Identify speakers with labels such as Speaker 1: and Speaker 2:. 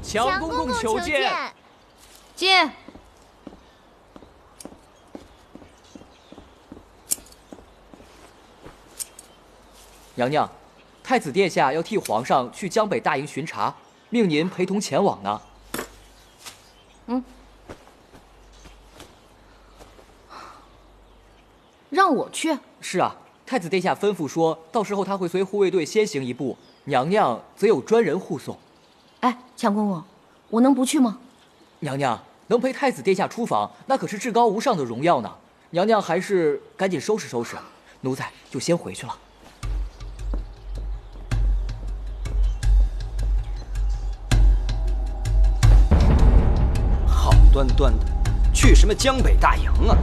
Speaker 1: 强公公求见。
Speaker 2: 进。
Speaker 3: 娘娘，太子殿下要替皇上去江北大营巡查，命您陪同前往呢。
Speaker 2: 让我去？
Speaker 3: 是啊，太子殿下吩咐说，到时候他会随护卫队先行一步，娘娘则有专人护送。
Speaker 2: 哎，强公公，我能不去吗？
Speaker 3: 娘娘能陪太子殿下出访，那可是至高无上的荣耀呢。娘娘还是赶紧收拾收拾，奴才就先回去了。
Speaker 4: 好端端的，去什么江北大营啊？